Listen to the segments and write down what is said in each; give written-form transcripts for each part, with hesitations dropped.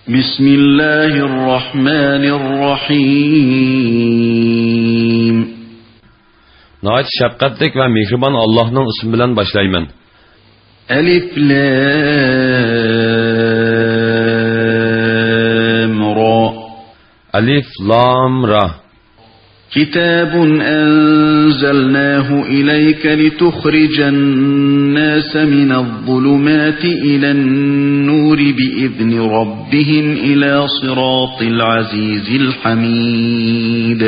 بسم الله الرحمن الرحيم Nəhayət şəfqətlik və mehriban Allah'ın ismi bilan başlayman. Alif Lam Ra. Alif Lam Ra. كتاب أنزلناه إليك لتخرج الناس من الظلمات إلى النور بإذن ربهم إلى صراط العزيز الحميد.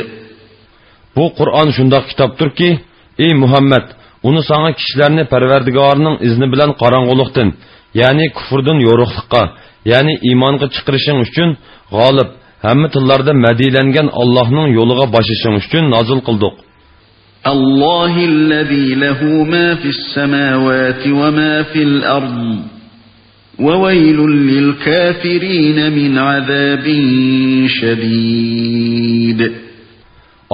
Bu Qur'on shundoq kitobdir ki, ey Muhammad, uni sana kishilarni Parvardigorning izni bilan qorong'ulikdan, ya'ni kufrdan yo'ruqlikqa, ya'ni iymonga chiqarishing uchun g'olib hamma tillarda madilangan Allohning yo'liga boshishing uchun nozil qildik. Allohillazi lahu ma fis samawati wa ma fil ard wa waylun lil kafirin min azabin shadid.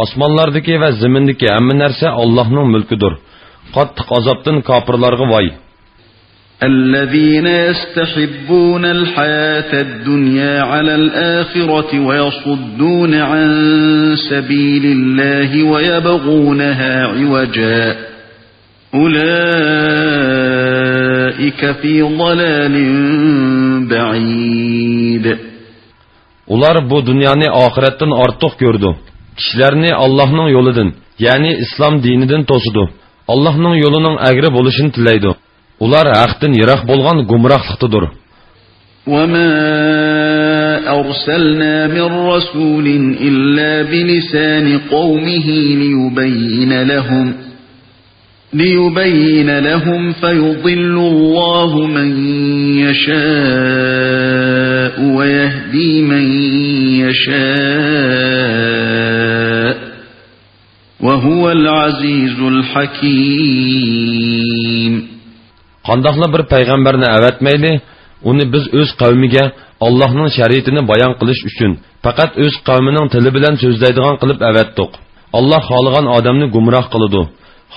Osmonlardagi va zimindagi hamma narsa Allohning mulkidir. Qattiq azobdan kofirlarga voy. الذين يستحبون الحياة الدنيا على الآخرة ويصدون عن سبيل الله ويبغونها عوجا أولئك في ضلال بعيد. Ular bu dünyani ahiretten artıq gördü. Kişilerini Allah'ın yoludan, yani İslam dininden tosudu. Allah'ın yolunun əgri bolışını tileydi. Ular haqdan yiroq bo'lgan gumrohlikdadir. وَمَا أَرْسَلْنَا مِنْ رَسُولٍ إِلَّا بِلِسَانِ قَوْمِهِ لِيُبَيِّنَ لَهُمْ فَيُضِلُّ اللَّهُ مَنْ يَشَاءُ وَيَهْدِي مَنْ يَشَاءُ وَهُوَ الْعَزِيزُ الْحَكِيمُ. Qandaqla bir payg'ambarni avatmayli, uni biz o'z qavmiga Allohning shariatini bayon qilish uchun faqat o'z qavmining tili bilan so'zlaydigan qilib avatdik. Alloh xohlagan odamni gumroh qiladi,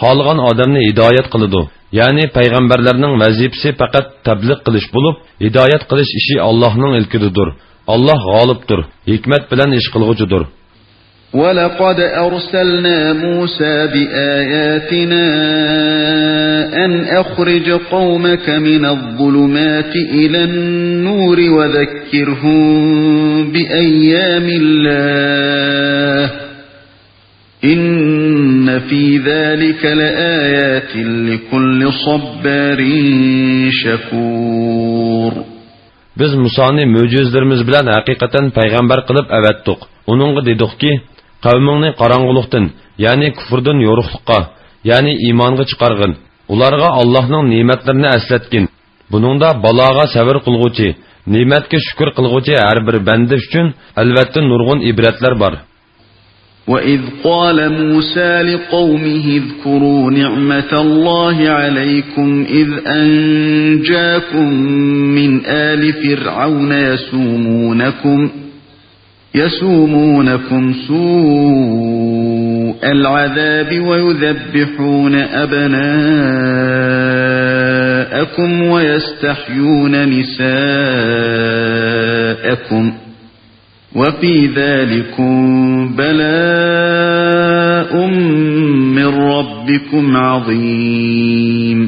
xohlagan odamni hidoyat qiladi. Ya'ni payg'ambarlarning vazifasi faqat tabliq qilish bo'lib, hidoyat qilish ishi Allohning ilkididir. Alloh g'olibdir, hikmat bilan ish qilguchidir. وَلَقَدْ أَرْسَلْنَا مُوسَى بِآيَاتِنَا أَنْ أَخْرِجْ قَوْمَكَ مِنَ الظُّلُمَاتِ إِلَى النُّورِ وَذَكِّرْهُمْ بِأَيَّامِ اللَّهِ إِنَّ فِي ذَلِكَ لَآيَاتٍ لِكُلِّ صَبَّارٍ شَكُورٍ. Biz Musa'ni möcüzlerimiz bilan haqiqatan payg'ambar qilib avatdik. Onunğa dedikki, qavmingni qorong'ulikdan, ya'ni kufrdan yo'ruqlikqa, ya'ni iymonga chiqargin. Ularga Allohning ne'matlarini eslatgin. Buningda baloga sabr qilguvchi, ne'matga shukr qilguvchi har bir banda uchun albatta nurg'un ibratlar bor. وَإِذْ قَالَ مُوسَى لِقَوْمِهِ اذْكُرُوا نِعْمَةَ اللَّهِ عَلَيْكُمْ إِذْ أَنْجَاكُمْ مِنْ آلِ فِرْعَوْنَ يَسُومُونَكُمْ سُوءَ الْعَذَابِ وَيُذَبِّحُونَ أَبْنَاءَكُمْ وَيَسْتَحْيُونَ نِسَاءَكُمْ وَفِي ذَلِكُمْ بَلَاءٌ مِّن رَّبِّكُمْ عَظِيمٌ.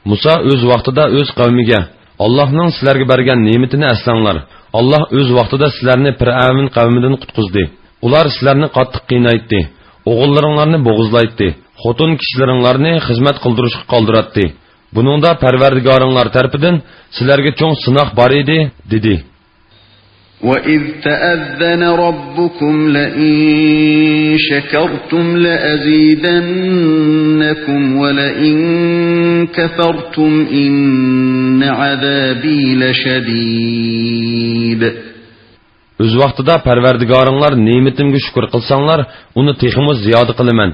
Musa öz vaqtida öz qavmiga Allohning sizlarga bergan ne'matini eslanglar. Allah öz vaqtida sizlarni Fir'avn qavmidan qutqizdi. Ular sizlarni qattiq qiynaytdi. O'g'illaringlarni bo'g'izlaytdi. Xotin kishilaringlarni xizmat qildirishga qoldiratdi. Buningda Parvardigoringlar tarafidan sizlarga cho'ng sinoq bor edi, dedi. وَإِذْ تَأَذَّنَ رَبُّكُمْ لَئِن شَكَرْتُمْ لَأَزِيدَنَّكُمْ وَلَئِن كَفَرْتُمْ إِنَّ عَذَابِي لَشَدِيدٌ. Öz vaqtida Parvardigoringlar ne'matimga shukr qilsanglar, uni teximiz ziyoda qilaman.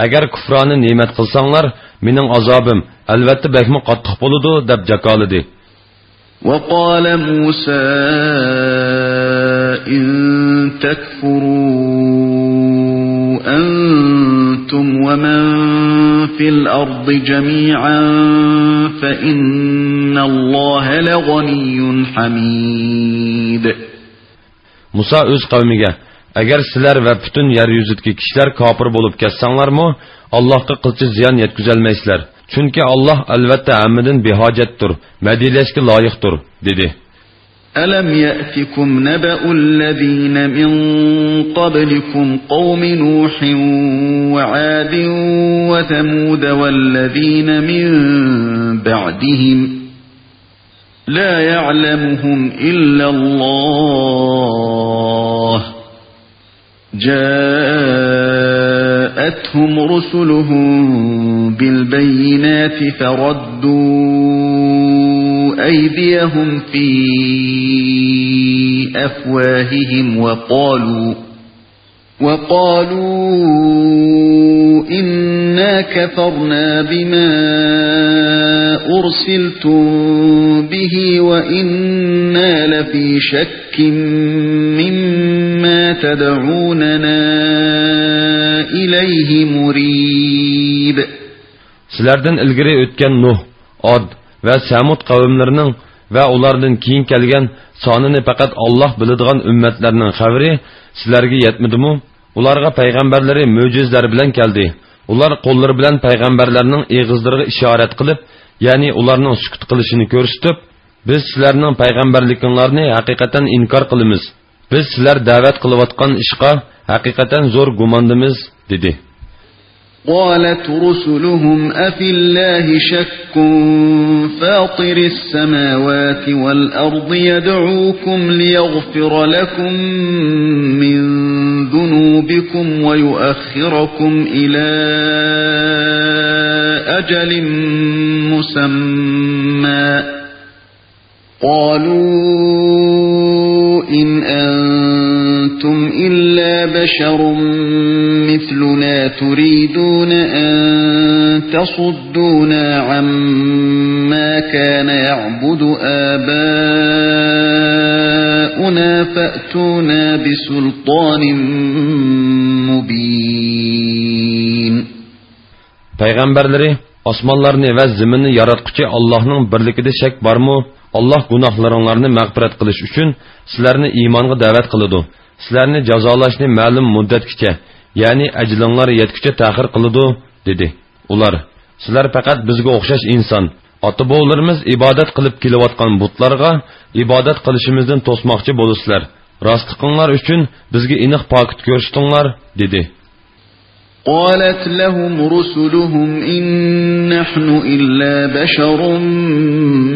Agar kufroni ne'mat qilsanglar, mening azobim albatta bakmi qattiq bo'ladi deb jakoladi. وَقَالَ مُوسَى إِن تَكْفُرُوا أَنْتُمْ وَمَنْ فِي الْأَرْضِ جَمِيعًا فَإِنَّ اللَّهَ لَغَنِيٌّ حميد. Musa öz qavmiga: "Agar sizlar va butun yer yuzidagi kishilar kofir bo'lib ketsanlarmi, Allohga qilchi ziyon yetkazolmaysizlar. Chunki Alloh albatta hammadan behojatdir, madilashga loyiqdir", dedi. ألم يأتكم نبأ الذين من قبلكم قوم نوح وعاد وثمود والذين من بعدهم لا يعلمهم إلا الله جاءتهم رسلهم بالبينات فردوا أيديهم في أفواههم وقالوا إنا كفرنا بما أرسلتم به وإنا لفي شك مما تدعوننا إليه مريب. Sizlerden ilgiri ötken Nuh, Ad ve Samud kavimlerinin ve onlardan keyin kelgen sonini faqat Allah biladigan ümmetlerinin xabari sizlerge yetmedi mi? Ularga peygamberleri mucizler bilen geldi. Ular qo'llari bilan payg'ambarlarning eg'izlariga ishorat qilib, ya'ni ularning sukut qilishini ko'rsatib, biz sizlarning payg'ambarliklaringizni haqiqatan inkor qilamiz. Biz sizlar da'vat qilayotgan ishqa haqiqatan zo'r gumondimiz, dedi. قالت رسلهم أفي الله شك فاطر السماوات والأرض يدعوكم ليغفر لكم من ذنوبكم ويؤخركم إلى أجل مسمى قالوا إن أنتم إلا بشر مثلنا تريدون أن تصدونا عما كان يعبد آباؤنا فأتونا بسلطان مبين. Peygamberleri osmonlarni va zaminni yaratquchi Allohning birligida shak bormi? Allah gunohlaringlarni mag'firat qilish uchun sizlarni iymonga da'vat qiladi. Sizlarni jazolashni ma'lum muddatgacha, ya'ni ajlinglar yetguncha ta'xir qiladi, dedi. Ular: "Sizlar faqat bizga o'xshash inson. Ota-bobolarimiz ibodat qilib kelayotgan butlarga ibodat qilishimizdan to'smoqchi bo'lasizlar. Rostliqinglar uchun bizga aniq pokit ko'rsatinglar", dedi. قالت لهم رسلهم إن نحن إلا بشر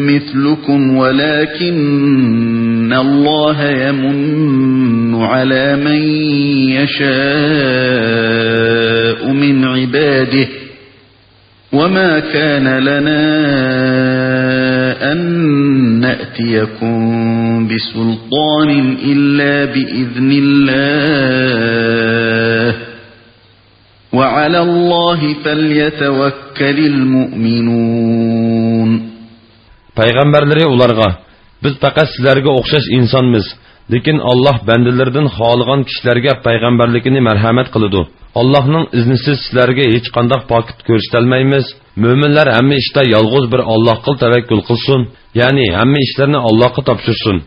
مثلكم ولكن الله يمن على من يشاء من عباده وما كان لنا أن نأتيكم بسلطان إلا بإذن الله وعلى الله فليتوكل المؤمنون. Peygamberleri ularga: "Biz faqat sizlarga o'xshash insonmiz, lekin Alloh bandalardan xohlagan kishilarga payg'ambarligini marhamat qiladi. Allohning iznisiz sizlarga hech qanday pokit ko'rsatolmaymiz. Mo'minlar hamma ishda yolg'iz bir Allohga tavakkul qilsin, ya'ni hamma ishlarni Allohga topshirsin."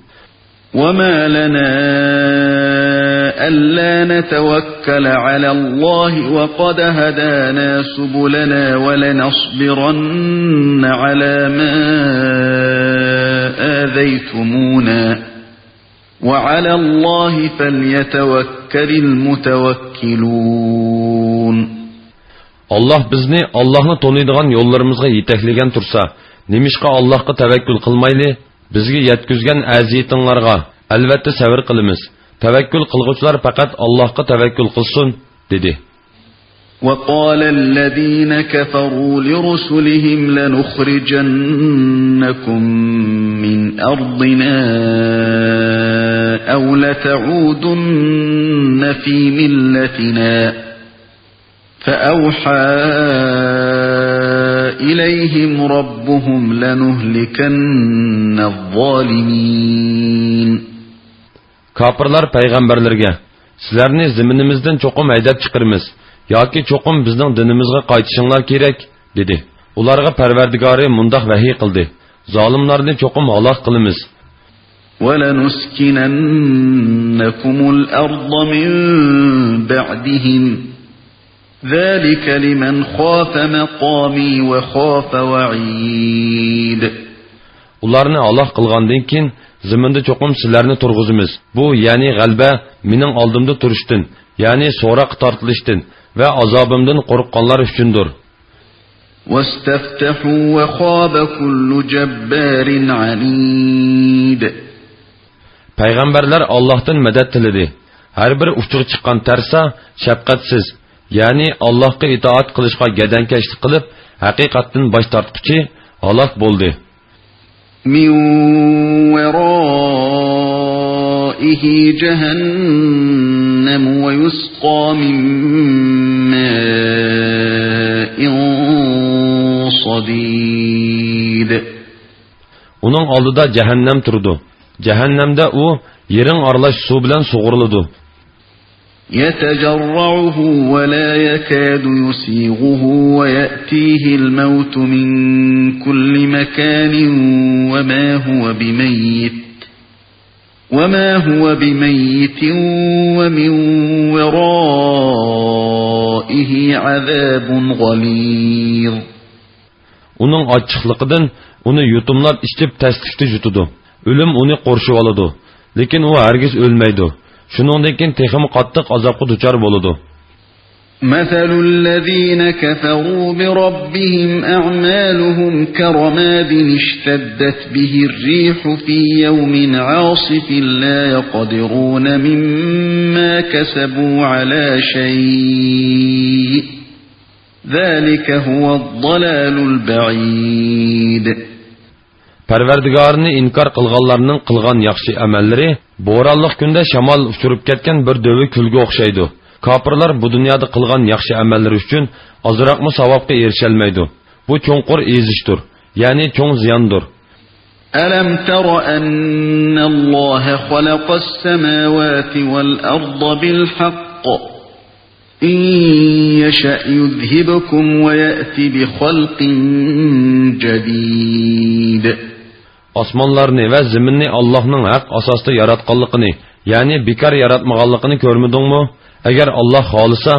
وما لنا ألا نتوكل على الله وقد هدانا سبلنا ولنصبرن على ما آذيتمونا وعلى الله فليتوكل المتوكلون. Allah bizni Allah'ni tanıydigan yollarımızga yetekleyen tursa, nemishqa Allah'a tevekkül qilmayli, bizga yetkizgan aziyatinglarga albatta sabr qilamiz. Tevekkül qilguvchilar faqat Allohga tevekkül qilsin, dedi. وقال الذين كفروا لرسلهم لنخرجنكم من أرضنا أو لتعودن في ملتنا فأوحى إليهم ربهم لنهلكن الظالمين. Kapırlar peygamberlerge: "Sizlarni ziminimizden çoqum haydab chiqirmiz yoki çoqum bizning dinimizga qaytishinglar kerak", dedi. Ularga Parvardigori mundaq vahiy qildi: "Zolimlarni çoqum halok qilamiz. وَلَنُسْكِنَنَّكُمُ الْأَرْضَ مِنْ بَعْدِهِمْ ذَلِكَ لِمَنْ خَافَ مَقَامِي وَخَافَ وَعِيدِ. Ularni Allah qilgandan keyin ziminda cho'qim sizlarni turg'izimiz. Bu ya'ni g'alba mening oldimda turishdan, ya'ni so'roq tortilishdan va azobimdan qo'rqqanlar uchundir. وَاسْتَفْتَحُوا وَخَابَ كُلُّ جَبَّارٍ عَنِيدٍ. Payg'ambarlar Allohdan madad tiladi. Har bir uchuq chiqqan tarsa shafqatsiz, ya'ni Allohga itoat qilishga gadankashlik qilib, haqiqatdan bosh tortquchi halok bo'ldi. مِنْ وَرَائِهِ جَهَنَّمُ وَيُسْقَى مِنْ مَاءٍ صَدِيدٍ. Uning oldida jahannam turdi. Jahannamda u yerin aralash suv bilan sug'uriladi. يَتَجَرَّعُهُ وَلَا يَكَادُ يُسِيغُهُ وَيَأْتِيهِ الْمَوْتُ مِنْ كُلِّ مَكَانٍ وَمَا هُوَ بِمَيِّتٍ وَمِنْ وَرَائِهِ عَذَابٌ غَلِيظٌ. Uning açıqlıqdan uni yutumlab içib təslikdə yutudu. Ölüm onu qorşub aladı. Lekin o hergiz ölməydi. Şuningdan keyin texmi qattiq azobga duchor bo'ladi. مثل الذين كفروا بربهم أعمالهم كرماد اشتدت به الريح في يوم عاصف لا يقدرون مما كسبوا على شيء ذلك هو الضلال البعيد. Parvardigorini inkor qilganlarning qilgan yaxshi amallari bo'ronliq kunda shamol uchirib ketgan bir dövi kulga o'xshaydi. Kafirlar bu dunyoda qilgan yaxshi amallari uchun ozroqmi savobga erisholmaydi. Bu cho'nqur ezishdir, ya'ni cho'ng ziyondir. Alam tara anna Alloh xalaqas samawati wal arda bil haqq. In yasha yuzhibukum wa ya'ti bi xalqin jadid. Osmonlarni va zaminni Allohning haq asosida yaratganligini, ya'ni bekor yaratmaganligini ko'rmadingmi? Agar Alloh xolisa,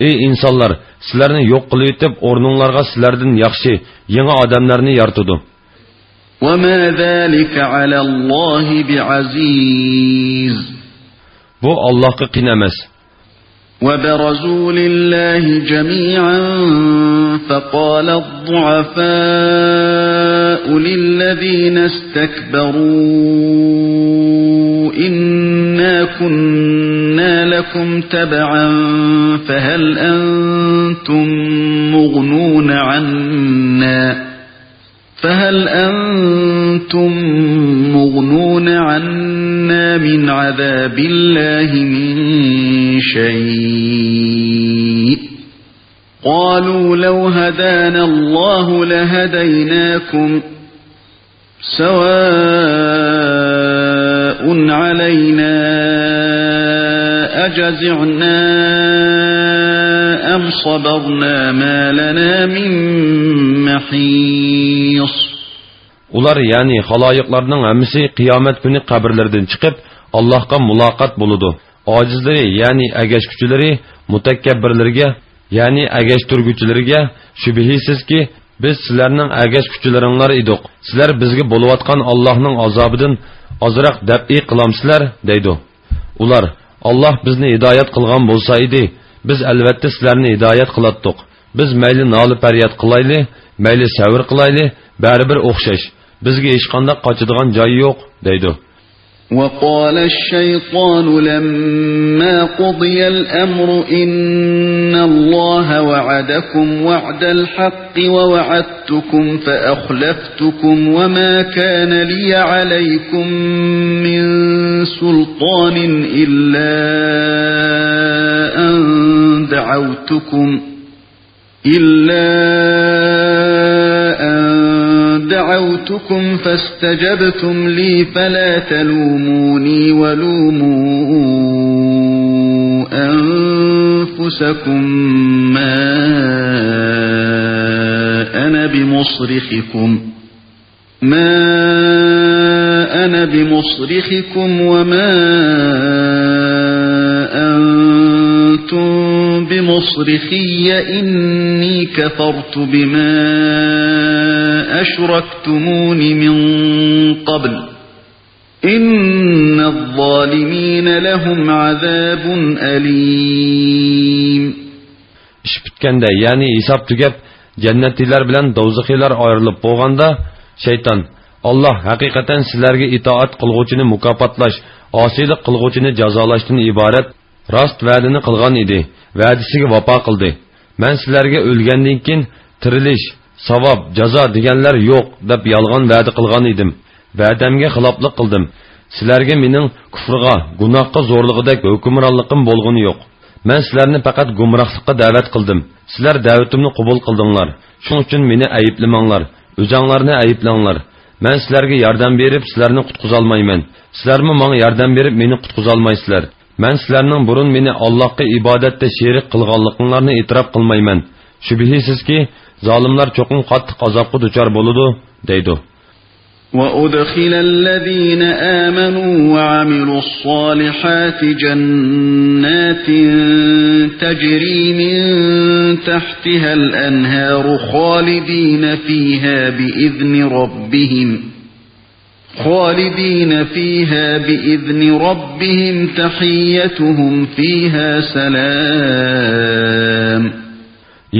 ey insonlar, sizlarni yo'q qilib etib, o'rninglarga sizlardan yaxshi, yangi odamlarni yaratdi. Va ma zalika alallohi biaziz. Bu Allohga qiyin emas. وبرزوا لله جميعا فقال الضعفاء للذين استكبروا إنا كنا لكم تبعا فهل أنتم مغنون عنا من عذاب الله من شيء قالوا لو هدانا الله لهديناكم سواء علينا أجزعنا أم صبرنا ما لنا من محيص. Ular yani xaloyiqlarning hammasi qiyomat kuni qabrlardan chiqib Allohga muloqot bo'ladi. Ojizlari yani agashkuchilari mutakabbirlarga yani agashturguchilarga shubhisizki biz sizlarning agashkuchilaringlar edik. Sizlar bizga bo'layotgan Allohning azobidan ozroq dab'i qilamsizlar deydi. Ular Alloh bizni hidoyat qilgan bo'lsa edi, biz albatta sizlarni hidoyat qilatdik. Biz mayli noli faryod qilayli, mayli savr qilayli, baribir o'xshash. Bizga hech qanday qochadigan joy yo'q deydi. وقال الشيطان لما قضي الأمر إن الله وعدكم وعد الحق ووعدتكم فأخلفتكم وما كان لي عليكم من سلطان إلا أن دعوتكم فاستجبتم لي فلا تلوموني ولوموا أنفسكم ما أنا بمصرخكم وما أنتم بمصرخي إني كفرت بما أشركتمون من قبل إن الظالمين لهم عذاب أليم. İş bitkende yani hesap tugab jannatiylar bilan dozxilar ayrilib bo'lganda shayton Allah haqiqatan sizlarga itoat qilguvchini mukofotlash, osiylik qilguvchini jazolashdan iborat rost va'dini qilgan edi. Va'dasiga vafo qildi. Men sizlarga o'lgandan keyin tirilish, savob, jazo deganlar yo'q deb yolg'on va'da qilgan edim. Va'damga xiloflik qildim. Sizlarga mening kufrga, gunohga zo'rlig'idek hukmronligim bo'lgani yo'q. Men sizlarni faqat gumrohlikqa da'vat qildim. Sizlar da'vatimni qabul qildinglar. Shuning uchun meni ayblamanglar, o'zinglarni ayblanglar. Men sizlarga yordam berib, sizlarni qutqiza olmayman. Sizlarmi menga yordam berib, meni qutqiza olmaysizlar. Men sizlarning burun meni Allohga ibodatda sherik qilganliklaringizni e'tirof qilmayman. Shubhisizki, zolimlar cho'qin qattiq azobga duchor bo'ladi, deydi. وأدخل الذين آمنوا وعملوا الصالحات جنات تجري من تحتها الأنهار خالدين فيها بإذن ربهم تحيتهم فيها سلام.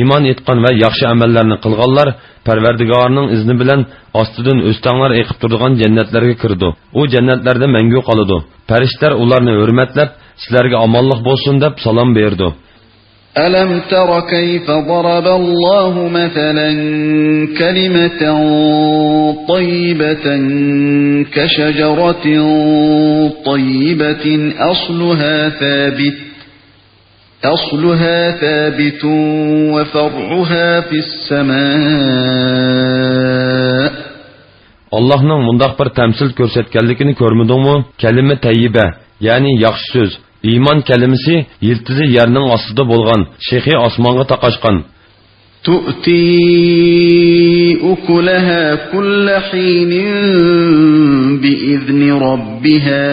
İman etqan və yaxşı əməllərini qılğanlar Parvardigorning izni bilan ostidan o'stanglar eqib turadigan jannatlarga kirdi. U jannatlarda mangu qoladi. Farishtalar ularni hurmatlab, sizlarga omonlik bo'lsin deb salom berdi. ألم تر كيف ضرب الله مثلا كلمة طيبة كشجرة طيبة أصلها ثابت وفرعها في السماء. Allah'ның mundaq bir təmsil görsətkenlikini görmədіңmi? Kəlime tayyiba, yani yaxşı söz. İman kelimesi yiltizi yerning ostida bo'lgan, shexi osmonga taqashgan. تؤتي أكلها كل حين بإذن ربها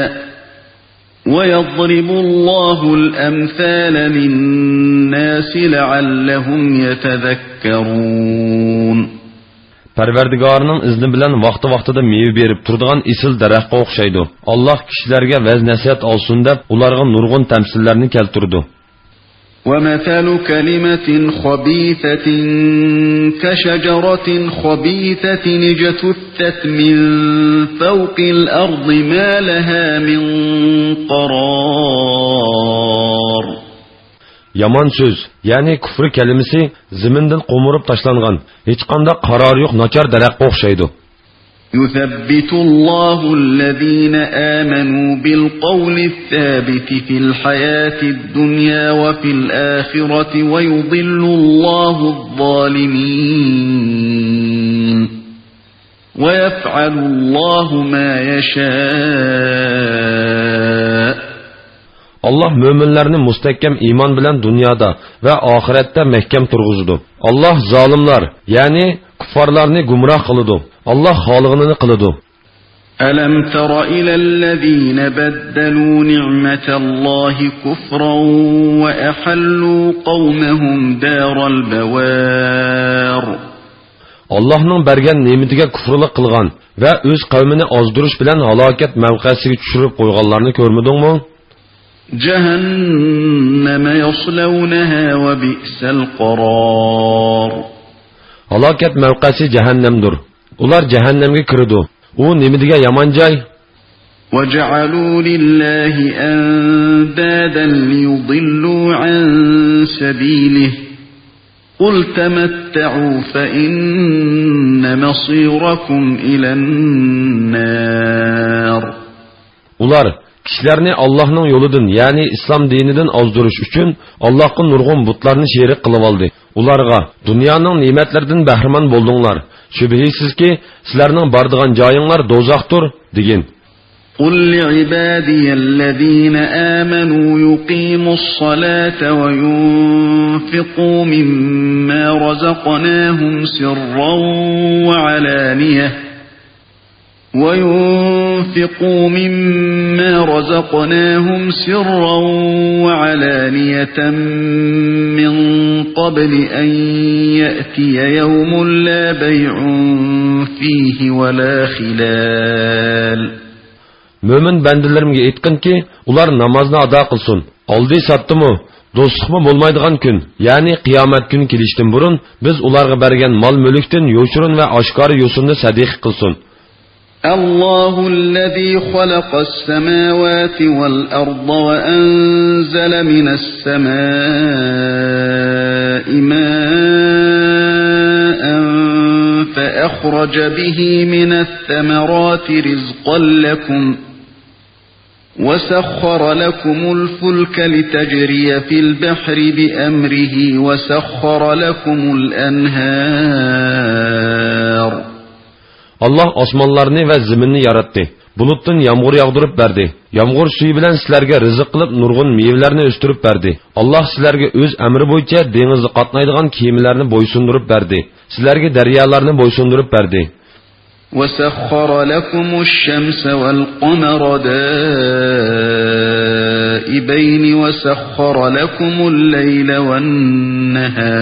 ويضرب الله الأمثال للناس لعلهم يتذكرون. Parvardigorning izni bilan vaqti-vaqtida meyve berib turadigan isil daraxtga o'xshaydi. Alloh kishilarga vaz nasihat olsin deb ularga nurg'un tamsillarni keltirdi. ومثل كلمة خبيثة كشجرة خبيثة اجتثت من فوق الأرض ما لها من قرار. Yaman söz, yani küfür kelimesi ziminden qo'murib tashlangan, hech qanday qaror yo'q nachar daraxtga o'xshaydi. يثبت الله الذين آمنوا بالقول الثابت في الحياة الدنيا وفي الآخرة ويضل الله الظالمين ويفعل الله ما يشاء. Allah müminlerini müstehkem iman bilen dünyada ve ahirette mehkem turguzdu. Allah zalimlar, yani kuffarlarını gumrah kılıdı. Allah halıgını kılıdı. ألم تر إلى الذين بدلوا نعمة الله كفرا وأحلوا قومهم دار البوار. Allah'ın bergen nimetiga küfrülük kılgan ve öz kavmini azdırış bilen halaket mevkasını düşürüp koyganlarını görmedin mi? جهنم يصلونها وبئس القرار. Halaket mevkası cehennemdir. Ular cehennemge kirdi. O nimetiga yaman joy. وجعلوا لله أندادا ليضلوا عن سبيله قل تمتعوا فإن مصيركم إلى النار. Ular kişilerini Allah'ın yoludun yani İslam dininden azdırış üçün Allah'ın nurgun butlarını şerik kılıp aldı. Ularga dünyanın nimetlerden bəhrman boldunlar. Şübhisiz ki sizlerinin bardığan cayınlar dozaktır degin. قل لعبادي الذين آمنوا يقيموا الصلاة وينفقوا مما رزقناهم سرا وعلانية وينفقوا مما رزقناهم سرا وعلانية من قبل أن يأتي يوم لا بيع فيه ولا خلال. Mömin bəndilərimə etkin ki, ular namazını ada qılsın. Aldı satdımı, dostluqmı bolmaydigan gün, yani qiyomat günü kelishdən burun biz ularga bergen mal-mülkdən yoşurun və aşkarı yosununu sadiq qılsın. الله الذي خلق السماوات والأرض وأنزل من السماء ماء فأخرج به من الثمرات رزقا لكم وسخر لكم الفلك لتجري في البحر بأمره وسخر لكم الأنهار. Allah osmonlarni va zaminni yaratdi. Bulutdan yağmur yağdırıp berdi. Yağmur suyu bilan sizlarga rizq qilib nurg'un mevlarni o'stirib berdi. Allah sizlarga o'z amri bo'yicha dengizda qatnaydigan kemalarni bo'ysundurib berdi. Sizlarga daryolarni bo'ysundurib berdi. وَسَخَّرَ لَكُمُ الشَّمْسَ وَالْقَمَرَ دَائِبَيْنِ وَسَخَّرَ لَكُمُ اللَّيْلَ وَالنَّهَارَ.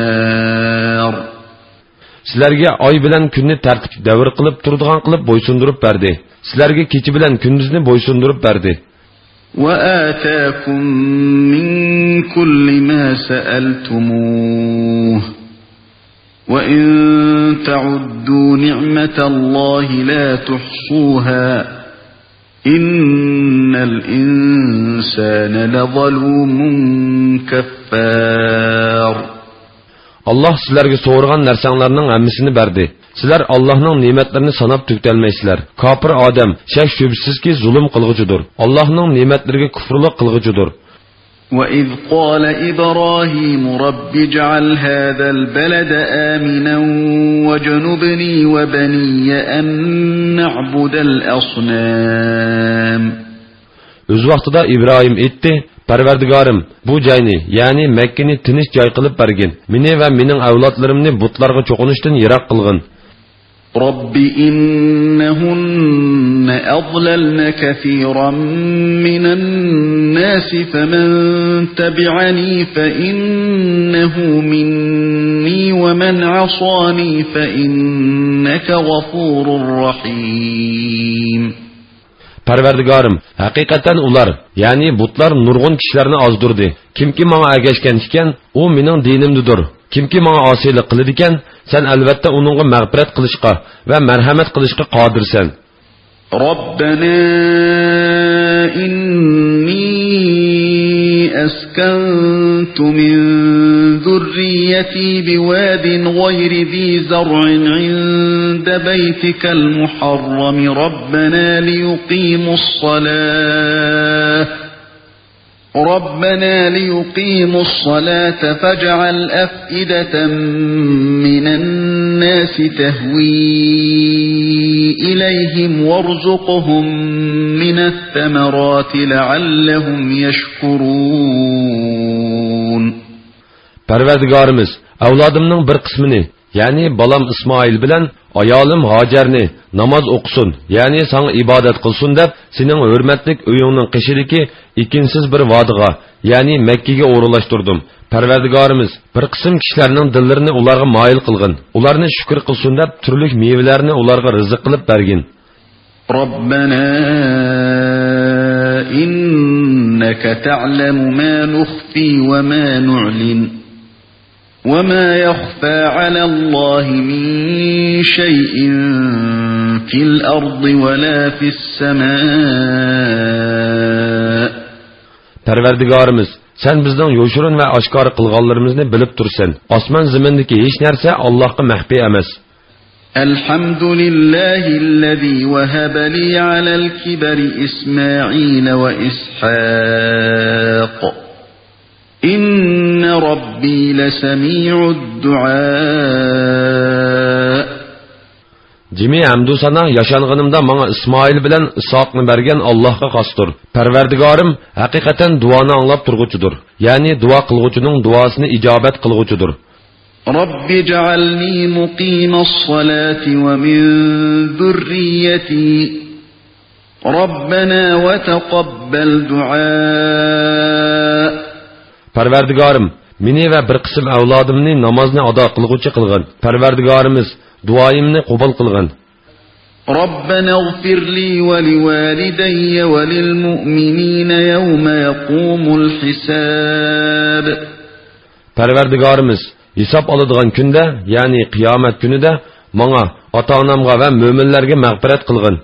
Sizlarga oy bilan kunni tartib davr qilib turadigan qilib bo'ysundurib berdi. Sizlarga kecha bilan kunduzni bo'ysundurib berdi. وَآتَاكُم مِّن كُلِّ مَا سَأَلْتُمُوهُ وَإِن تَعُدُّوا نِعْمَةَ اللَّهِ لَا تُحْصُوهَا إِنَّ الْإِنسَانَ لَظَلُومٌ كَفَّارٌ. Allah sizlarga so'rgan narsanglarning hammasini berdi. Sizlar Allohning ne'matlarini sanab tug'talmaysizlar. Kofir odam shak shubsizki zulm qilguchidir. Allohning ne'matlariga kufrlik qilguchidir. وَإِذْ قَالَ إِبْرَاهِيمُ رَبِّ اجْعَلْ هَذَا الْبَلَدَ آمِنًا وَاجْنُبْنِي وَبَنِيَّ أَن نَّعْبُدَ الْأَصْنَامَ. Öz vaqtida İbrahim aytdi: Parvardigorim, bu joyni, ya'ni Makkani tinch joy qilib bergin. Meni va mening avlodlarimni butlarga cho'qinishdan yiroq qilgin. رَبِّ إِنَّهُنَّ أَضْلَلْنَ كَثِيرًا مِنَ النَّاسِ فَمَن تَبِعَنِي فَإِنَّهُ مِنِّي وَمَنْ عَصَانِي فَإِنَّكَ غَفُورٌ رَّحِيمٌ. Parvardigorim, haqiqatan ular, ya'ni butlar nurg'un kishilarni ozdurdi. Kimki menga ergashgan ekan, u mening dinimdadir. Kimki menga osiylik qiladi ekan, sen albatta uningga mag'firat qilishga va marhamat qilishga qodirsan. Robbana inni askantu min zurriyyati biwadin ghayri zi zar'in 'inda baytikal muharram rabbana ليقيموا الصلاة فاجعل أفئدة من الناس تهوي إليهم وارزقهم من الثمرات لعلهم يشكرون. Parvardigorimiz, avlodimning bir qismini, ya'ni balam Ismoil bilan ayolim Hojarni namoz o'qisin, ya'ni sana ibodat qilsin deb sening hurmatlik uyingning qishidagi ikinsiz bir vodiga, ya'ni Makkaga o'rinlashtirdim. Parvardigorimiz, bir qism kishilarning dillarini ularga moyil qilgin. Ularni shukr qilsin deb turli mevalarni ularga rizq qilib bergin. Robbana innaka ta'lamu ma nukhfi wa ma nu'lin وَمَا يَخْفَى عَلَى اللَّهِ مِنْ شَيْءٍ فِي الْأَرْضِ وَلَا فِي السَّمَاءِ. Parvardigorimiz, sen bizning yo'shurun va oshkor qilganlarimizni bilib tursan. Osmon zamindagi hech narsa Allohga maxfiy emas. Alhamdulillahillazi wahaba li 'alal kibari Ismoil va Ishaq. İnne Rabbi lesemi'ud du'a. Cimi hamdu sana yaşanğınımda bana İsmail bilen İshaq'ni bergen Allah'a xasdır. Parvardigorim haqiqatan duanı anlap turguchudur. Yani dua qilguchining duasini icabet qilguchidir. رب اجعلني مقيم الصلاة ومن ذريتي ربنا وتقبل دعاء Parvardigorim, meni va bir qism avlodimni namozni ado qilguvchi qilgin. Parvardigorimiz, duoyimni qabul qilgin. ربنا اغفر لي ولوالدي وللمؤمنين يوم يقوم الحساب Parvardigorimiz, hisob oladigan kunda, ya'ni qiyomat kunida menga, ota-onamga va mo'minlarga mag'firat qilgin.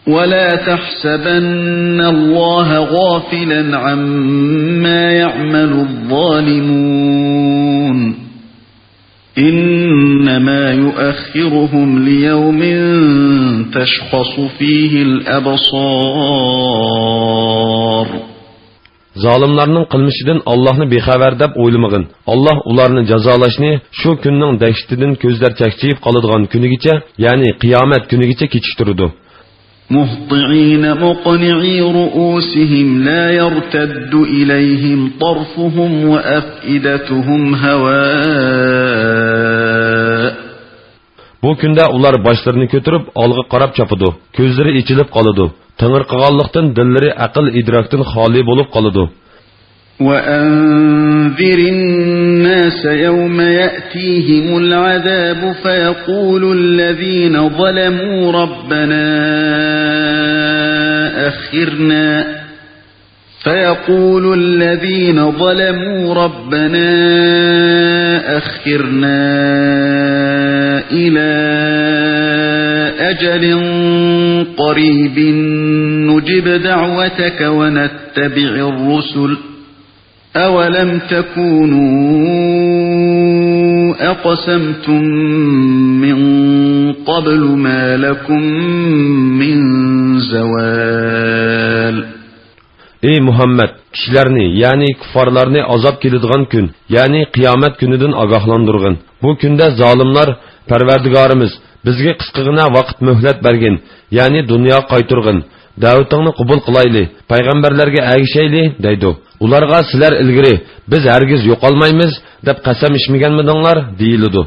ولا تحسبن الله غافلا عما يعمل الظالمون إنما يؤخرهم ليوم تشخص فيه الأبصار Zalimlarning qilmishidan Allohni bexabar deb o'ylamagin. Alloh ularni jazolashni shu kunning dahshatidan ko'zlar chaqchayib qoladigan kunigacha, ya'ni qiyomat kunigacha kechiktirdi. مهطعين مقنعي رؤوسهم لا يرتد إليهم طرفهم وأفئدتهم هواء Bu kunda ular başlarını götürüp algı qarab çapıdı. Gözleri içilip qalıdı. Tınırqıganlıqdan dillari aql idrakdan xoli bo'lib qoladi. وأنذر الناس يوم يأتيهم العذاب فيقول الذين ظلموا ربنا أخرنا إلى أجل قريب نجب دعوتك ونتبع الرسل أولم تكونوا أقسمتم من قبل ما لكم من زوال Ey Muhammed, kişilerini yani kuffarlarını azap keladigan gün, yani kıyamet günüdün agahlandırgın. Bu günde zalimlar, Parvardigorimiz, bizge qisqagina vaqt mühlet bergin, yani dünya qaytırgın. Davetingni qabul qilayli, payg'ambarlarga ergishayli deydi. Ularga sizlar ilgari biz hargiz yo'qolmaymiz deb qasam ichmaganmidinglar deyiladi.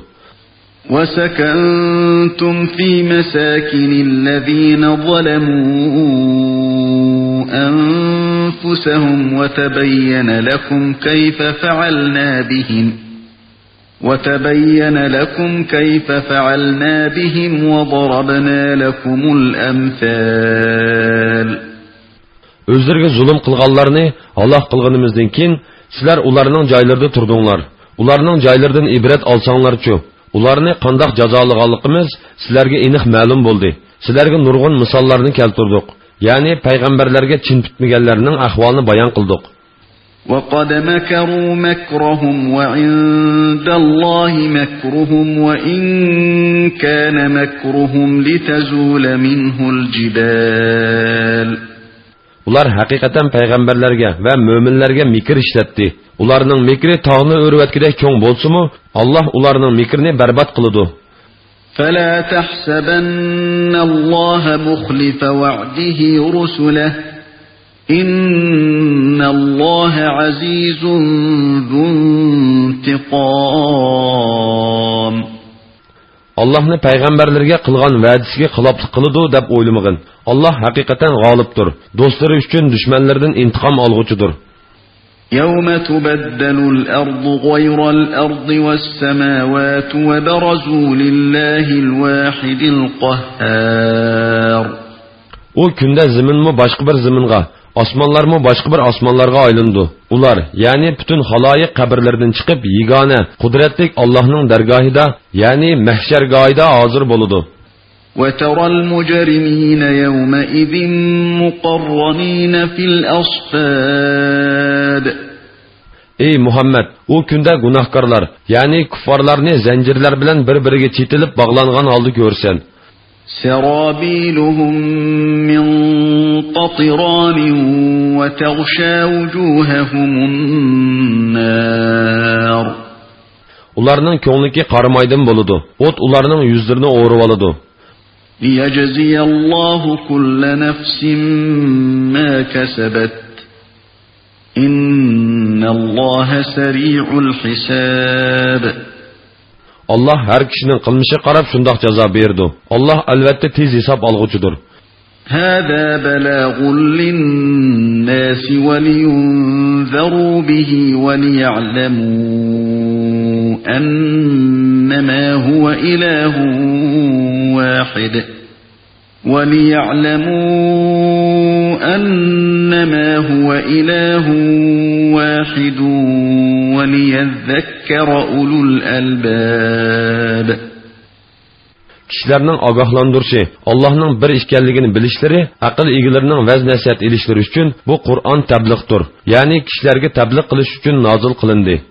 وَسَكَنْتُمْ فِي مَسَاكِنِ الَّذِينَ ظَلَمُوا أَنفُسَهُمْ وَتَبَيَّنَ لَكُمْ كَيْفَ فَعَلْنَا بِهِمْ وَضَرَبْنَا لَكُمُ الْأَمْثَالَ Özlerge zulüm qilganlarni Allah qilganimizdan keyin sizlar ularning joylarida turdinglar. Ularning joylaridan ibrat olsanglarchu. Ularni qandoq jazolaganligimiz sizlarga aniq ma'lum bo'ldi. Sizlarga nurg'un misollarni keltirdik. Ya'ni payg'ambarlarga chin tutmaganlarning ahvolini bayon qildik. وَقَدْ مَكَرُوا مَكْرَهُمْ وَعِندَ اللَّهِ مَكْرُهُمْ وَإِنْ كَانَ مَكْرُهُمْ لِتَزُولَ مِنْهُ الْجِبَالُ Ular haqiqatan payg'ambarlarga va mo'minlarga mikr ishlatdi. Ularning mikri tog'ni o'rvatgidek cho'ng bo'lsa-mu, Alloh ularning mikrini barbod qiladi. فَلَا تَحْسَبَنَّ اللَّهَ مُخْلِفَ وَعْدِهِ رُسُلَهُ إِنَّ اللَّهَ عَزِيزٌ ذُو انتقام Allah'ni payg'ambarlarga qilgan va'dasiga xiloflik qiladi deb o'ylamagin. Allah haqiqatan g'olibdir. Do'stlari uchun dushmanlardan intiqom olg'uchidir. يَوْمَ تُبَدَّلُ الْأَرْضُ غَيْرَ الْأَرْضِ وَالسَّمَاوَاتُ وَبَرَزُوا لِلَّهِ الْوَاحِدِ الْقَهَّارِ O kunda ziminmi boshqa bir ziminga, osmonlarmi boshqa bir osmonlarga aylandi. Ular, ya'ni butun xaloyiq qabrlaridan chiqib, yegona, qudratli Allohning dargohida, ya'ni mahshargohida hozir bo'ladi. وَتَرَى الْمُجْرِمِينَ يَوْمَئِذٍ مُقَرَّنِينَ فِي الْأَصْفَادِ Ey Muhammed, o kunda günahkarlar, yani kuffarlarni zincirler bilen bir-biriga çetilip bağlanğan halde görsen. سَرَابِيلُهُمْ مِنْ قَطِرَانٍ وَتَغْشَى وُجُوهَهُمُ النَّارُ Ularning ko'ngliki qarimaydan boludu. Ot ularning yuzlarini o'rib oladi. لِيَجْزِيَ اللَّهُ كُلَّ نَفْسٍ مَا كَسَبَتْ إِنَّ اللَّهَ سَرِيعُ الْحِسَابِ Allah her kişinin kılmışı qarab şundaq jaza berdi. Allah albatta tez hesap alğucudur. هذا بلاغ للناس ولينذروا به وليعلموا أنما هو إله واحد وليذكر أولو الألباب. Kişilerinin agahlandırışı, Allah'ın bir işkenligini bilişleri, akıl ilgilerinin vez nasihat ilişleri için bu Kur'an tebliğdir. Yani kişilerge tebliğ kılış için nazil kılındı.